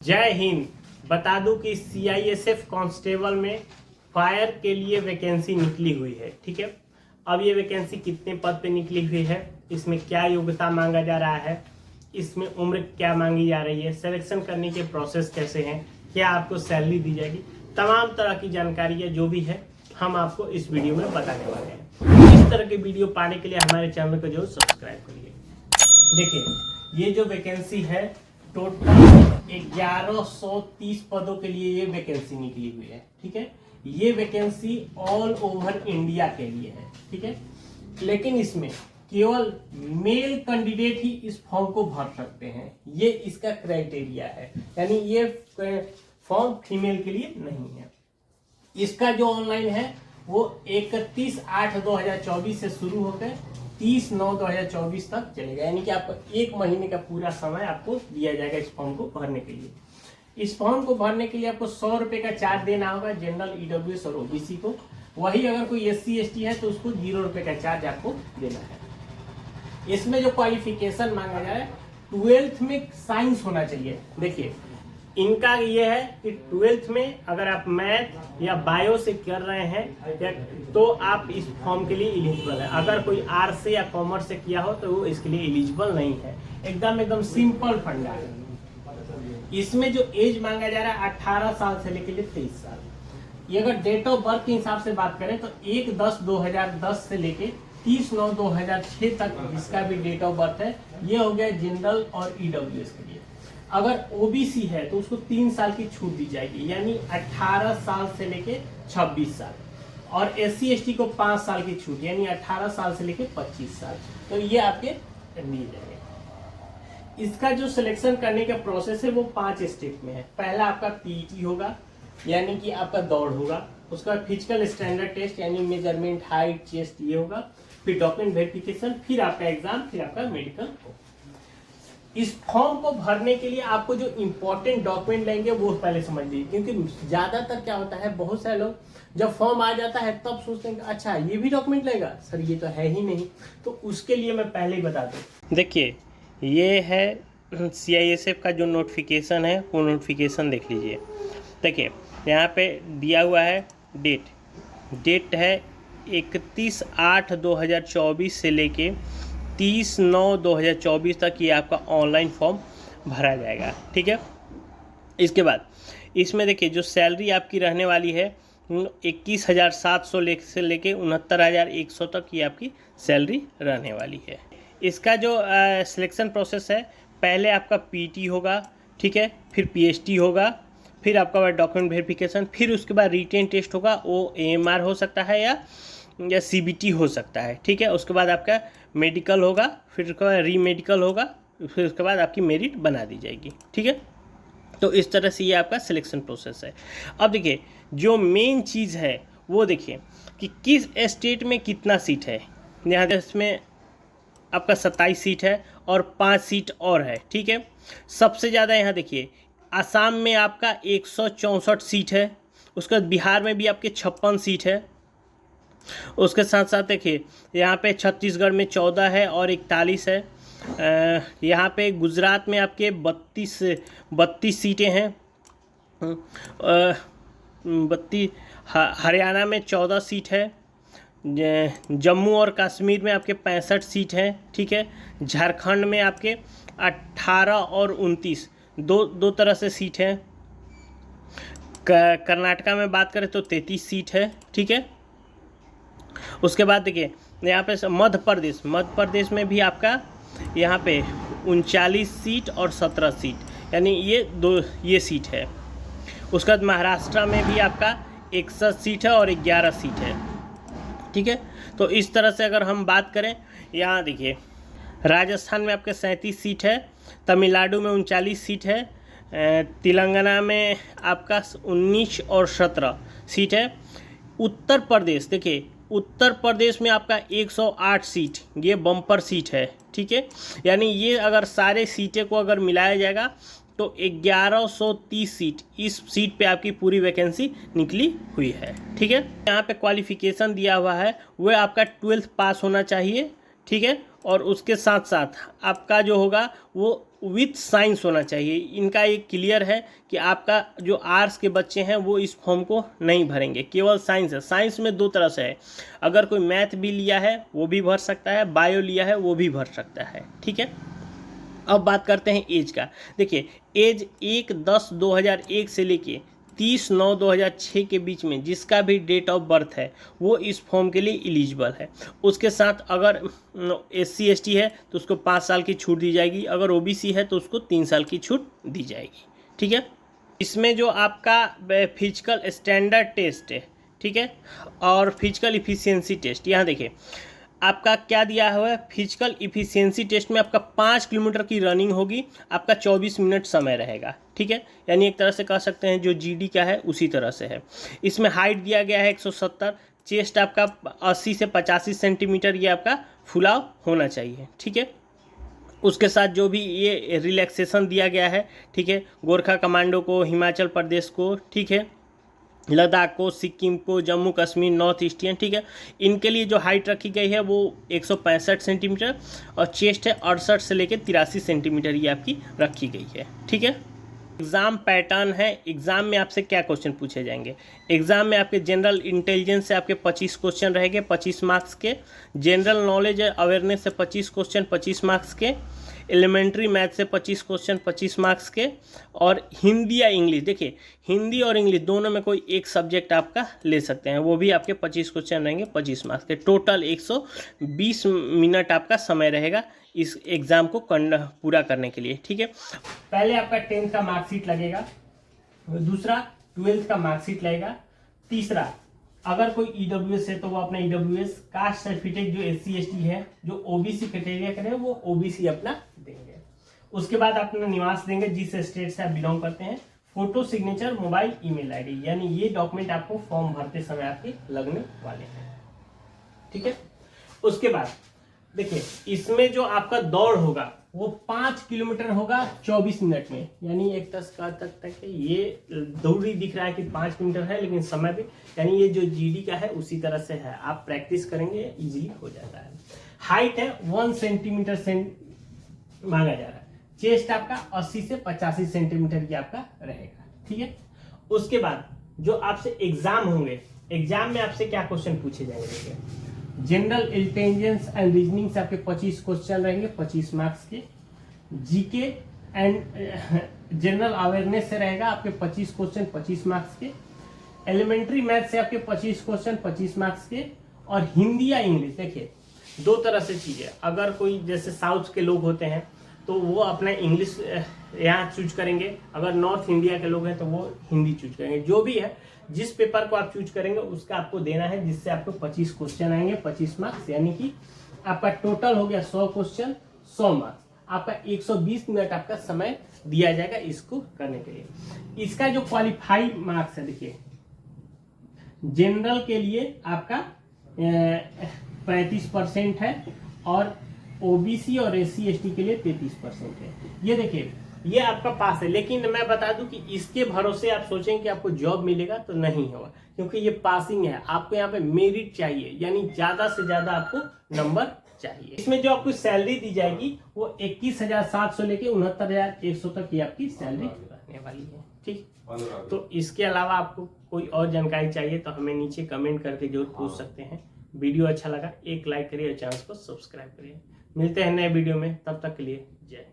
जय हिंद। बता दूं कि सीआईएसएफ कांस्टेबल में फायर के लिए वैकेंसी निकली हुई है। ठीक है, अब ये वैकेंसी कितने पद पे निकली हुई है, इसमें क्या योग्यता मांगा जा रहा है, इसमें उम्र क्या मांगी जा रही है, सिलेक्शन करने के प्रोसेस कैसे हैं, क्या आपको सैलरी दी जाएगी, तमाम तरह की जानकारी है जो भी है हम आपको इस वीडियो में बताने वाले हैं। इस तरह के वीडियो पाने के लिए हमारे चैनल को जरूर सब्सक्राइब करिए। देखिए, ये जो वैकेंसी है टोटल 1130 पदों के लिए ये वैकेंसी निकली हुई है। ठीक है, ये वैकेंसी ऑल ओवर इंडिया के लिए है। ठीक है, लेकिन इसमें केवल मेल कैंडिडेट ही इस फॉर्म को भर सकते हैं, ये इसका क्राइटेरिया है। यानी ये फॉर्म फीमेल के लिए नहीं है। इसका जो ऑनलाइन है वो 31/8/2024 से शुरू होकर 30/9/2024 तक चलेगा। यानी कि आपको 1 महीने का पूरा समय आपको दिया जाएगा इस फॉर्म को भरने के लिए। इस फॉर्म को भरने के लिए आपको 100 रुपए का चार्ज देना होगा जनरल, ईडब्ल्यूएस और ओबीसी को। वही अगर कोई एससी एसटी है तो उसको 0 रुपए का चार्ज आपको देना है। इसमें जो क्वालिफिकेशन मांगा जाए 12th में साइंस होना चाहिए। देखिए, इनका ये है कि 12th में अगर आप मैथ या बायो से कर रहे हैं तो आप इस फॉर्म के लिए एलिजिबल है। अगर कोई आर्ट्स से या कॉमर्स से किया हो तो वो इसके लिए एलिजिबल नहीं है। एकदम सिंपल फंडा है। इसमें जो एज मांगा जा रहा है 18 साल से लेकर 23 साल। ये अगर डेट ऑफ बर्थ के हिसाब से बात करें तो 1/10/2010 से लेके 30/9/2006 तक जिसका भी डेट ऑफ बर्थ है ये हो गया जनरल और ईडब्ल्यूएस के लिए। अगर ओबीसी है तो उसको 3 साल की छूट दी जाएगी, यानी 18 साल से लेके 26 साल। और एससी एसटी को 5 साल की छूट, यानी 18 साल से लेके 25 साल। तो ये आपके मिल जाएंगे। इसका जो सिलेक्शन करने का प्रोसेस है वो 5 स्टेप में है। पहला आपका पीईटी होगा, यानी कि आपका दौड़ होगा। उसका फिजिकल स्टैंडर्ड टेस्ट यानी मेजरमेंट, हाइट, चेस्ट ये होगा। फिर डॉक्यूमेंट वेरिफिकेशन, फिर आपका एग्जाम, फिर आपका मेडिकल होगा। इस फॉर्म को भरने के लिए आपको जो इम्पोर्टेंट डॉक्यूमेंट लेंगे वो पहले समझ लीजिए, क्योंकि ज्यादातर क्या होता है, बहुत सारे लोग जब फॉर्म आ जाता है तब सोचते हैं अच्छा ये भी डॉक्यूमेंट लगेगा, सर ये तो है ही नहीं। तो उसके लिए मैं पहले ही बता दूं। देखिए, ये है सीआईएसएफ का जो नोटिफिकेशन है वो नोटिफिकेशन देख लीजिए। देखिए, यहाँ पे दिया हुआ है डेट है 31/8/2024 से लेके 30/9/2024 तक ये आपका ऑनलाइन फॉर्म भरा जाएगा। ठीक है, इसके बाद इसमें देखिए जो सैलरी आपकी रहने वाली है 21,700 से लेके 69,100 तक ये आपकी सैलरी रहने वाली है। इसका जो सिलेक्शन प्रोसेस है, पहले आपका पीटी होगा, ठीक है, फिर पीएचटी होगा, फिर आपका डॉक्यूमेंट वेरिफिकेशन, फिर उसके बाद रिटेन टेस्ट होगा। वो एएमआर हो सकता है या सीबीटी हो सकता है। ठीक है, उसके बाद आपका मेडिकल होगा, फिर उसके बाद री मेडिकल होगा, फिर उसके बाद आपकी मेरिट बना दी जाएगी। ठीक है, तो इस तरह से ये आपका सिलेक्शन प्रोसेस है। अब देखिए, जो मेन चीज़ है वो देखिए कि किस स्टेट में कितना सीट है। यहाँ इसमें आपका 27 सीट है और 5 सीट और है। ठीक है, सबसे ज़्यादा यहाँ देखिए आसाम में आपका 164 सीट है। उसके बाद बिहार में भी आपके 56 सीट है। उसके साथ साथ देखिए यहाँ पे छत्तीसगढ़ में 14 है और 41 है। यहाँ पे गुजरात में आपके 32 सीटें हैं। 32 हरियाणा में 14 सीट है। जम्मू और कश्मीर में आपके 65 सीट हैं। ठीक है, झारखंड में आपके 18 और 29 दो तरह से सीट है। कर्नाटका में बात करें तो 33 सीट है। ठीक है, उसके बाद देखिए यहाँ पे मध्य प्रदेश में भी आपका यहाँ पे 39 सीट और 17 सीट, यानी ये सीट है। उसके बाद महाराष्ट्र में भी आपका 61 सीट है और 11 सीट है। ठीक है, तो इस तरह से अगर हम बात करें, यहाँ देखिए राजस्थान में आपके 37 सीट है, तमिलनाडु में 39 सीट है, तेलंगाना में आपका 19 और 17 सीट है। उत्तर प्रदेश देखिए, उत्तर प्रदेश में आपका 108 सीट, ये बम्पर सीट है। ठीक है, यानी ये अगर सारे सीटें को अगर मिलाया जाएगा तो 1130 सीट, इस सीट पे आपकी पूरी वैकेंसी निकली हुई है। ठीक है, यहाँ पे क्वालिफिकेशन दिया हुआ है वह आपका 12th पास होना चाहिए। ठीक है, और उसके साथ साथ आपका जो होगा वो विथ साइंस होना चाहिए। इनका एक क्लियर है कि आपका जो आर्ट्स के बच्चे हैं वो इस फॉर्म को नहीं भरेंगे, केवल साइंस है। साइंस में दो तरह से है, अगर कोई मैथ भी लिया है वो भी भर सकता है, बायो लिया है वो भी भर सकता है, ठीक है। अब बात करते हैं एज का। देखिए एज 1/10/2001 से लेके 30/9/2006 के बीच में जिसका भी डेट ऑफ बर्थ है वो इस फॉर्म के लिए एलिजिबल है। उसके साथ अगर SC ST है तो उसको 5 साल की छूट दी जाएगी, अगर OBC है तो उसको 3 साल की छूट दी जाएगी, ठीक है। इसमें जो आपका फिजिकल स्टैंडर्ड टेस्ट है, ठीक है, और फिजिकल इफिशियंसी टेस्ट, यहाँ देखिए आपका क्या दिया हुआ है। फिजिकल इफिशियंसी टेस्ट में आपका 5 किलोमीटर की रनिंग होगी, आपका 24 मिनट समय रहेगा, ठीक है। यानी एक तरह से कह सकते हैं जो GD का है उसी तरह से है। इसमें हाइट दिया गया है 170, चेस्ट आपका 80 से 85 सेंटीमीटर ये आपका फुलाव होना चाहिए, ठीक है। उसके साथ जो भी ये रिलैक्सेशन दिया गया है, ठीक है, गोरखा कमांडो को, हिमाचल प्रदेश को, ठीक है, लद्दाख को, सिक्किम को, जम्मू कश्मीर, नॉर्थ ईस्टियन, ठीक है, इनके लिए जो हाइट रखी गई है वो 165 सेंटीमीटर और चेस्ट है 68 से लेकर 83 सेंटीमीटर ये आपकी रखी गई है, ठीक है। एग्ज़ाम पैटर्न है, एग्ज़ाम में आपसे क्या क्वेश्चन पूछे जाएंगे। एग्ज़ाम में आपके जनरल इंटेलिजेंस से आपके 25 क्वेश्चन रहेंगे 25 मार्क्स के, जनरल नॉलेज अवेयरनेस से 25 क्वेश्चन 25 मार्क्स के, एलिमेंट्री मैथ से 25 क्वेश्चन 25 मार्क्स के, और हिंदी या इंग्लिश, देखिए हिंदी और इंग्लिश दोनों में कोई एक सब्जेक्ट आपका ले सकते हैं, वो भी आपके 25 क्वेश्चन रहेंगे 25 मार्क्स के। टोटल 120 मिनट आपका समय रहेगा इस एग्ज़ाम को पूरा करने के लिए, ठीक है। पहले आपका 10th का मार्कशीट लगेगा, दूसरा 12th का मार्कशीट लगेगा, तीसरा अगर कोई EWS है तो वो अपना EWS, कास्ट सर्टिफिकेट जो SC ST है, जो OBC क्राइटेरिया करे वो OBC अपना देंगे। उसके बाद अपना निवास देंगे जिस स्टेट से आप बिलोंग करते हैं, photo, signature, mobile, email ID, यानी ये डॉक्यूमेंट आपको फॉर्म भरते समय आपके लगने वाले हैं, ठीक है। उसके बाद देखिए इसमें जो आपका दौड़ होगा वो 5 किलोमीटर होगा 24 मिनट में, यानी एक तक ये दूरी दिख रहा है कि 5 किलोमीटर है, लेकिन समय भी, यानी ये जो GD का है उसी तरह से है, आप प्रैक्टिस करेंगे इजीली हो जाता है। हाइट है 1 सेंटीमीटर मांगा जा रहा है, चेस्ट आपका 80 से 85 सेंटीमीटर की आपका रहेगा, ठीक है। उसके बाद जो आपसे एग्जाम होंगे, एग्जाम में आपसे क्या क्वेश्चन पूछे जाएंगे, देखिए जनरल इंटेलिजेंस एंड रीजनिंग से आपके 25 क्वेश्चन रहेंगे 25 मार्क्स के, GK एंड जनरल अवेयरनेस से रहेगा आपके 25 क्वेश्चन 25 मार्क्स के, एलिमेंट्री मैथ से आपके 25 क्वेश्चन 25 मार्क्स के, और हिंदी या इंग्लिश, देखिए दो तरह से चीज़ें, अगर कोई जैसे साउथ के लोग होते हैं तो वो अपना इंग्लिश यहाँ चूज करेंगे, अगर नॉर्थ इंडिया के लोग हैं तो वो हिंदी चूज करेंगे। जो भी है जिस पेपर को आप चूज करेंगे उसका आपको देना है, जिससे आपको 25 क्वेश्चन आएंगे 25 मार्क्स, यानी कि आपका टोटल हो गया 100 क्वेश्चन 100 मार्क्स, आपका 120 मिनट आपका समय दिया जाएगा इसको करने के लिए। इसका जो क्वालिफाइड मार्क्स है, देखिए जनरल के लिए आपका 35% है और OBC और SC ST के लिए 33% है। ये देखिए ये आपका पास है, लेकिन मैं बता दूं कि इसके भरोसे आप सोचेंगे कि आपको जॉब मिलेगा तो नहीं होगा, क्योंकि ये पासिंग है, आपको यहाँ पे मेरिट चाहिए, यानी ज्यादा से ज्यादा आपको नंबर चाहिए। इसमें जो आपको सैलरी दी जाएगी वो 21,700 लेके 69,100 तक की आपकी सैलरी रहने वाली है, ठीक। तो इसके अलावा आपको कोई और जानकारी चाहिए तो हमें नीचे कमेंट करके जरूर पूछ सकते हैं। वीडियो अच्छा लगा एक लाइक करिए और चैनल को सब्सक्राइब करिए। मिलते हैं नए वीडियो में, तब तक के लिए जय।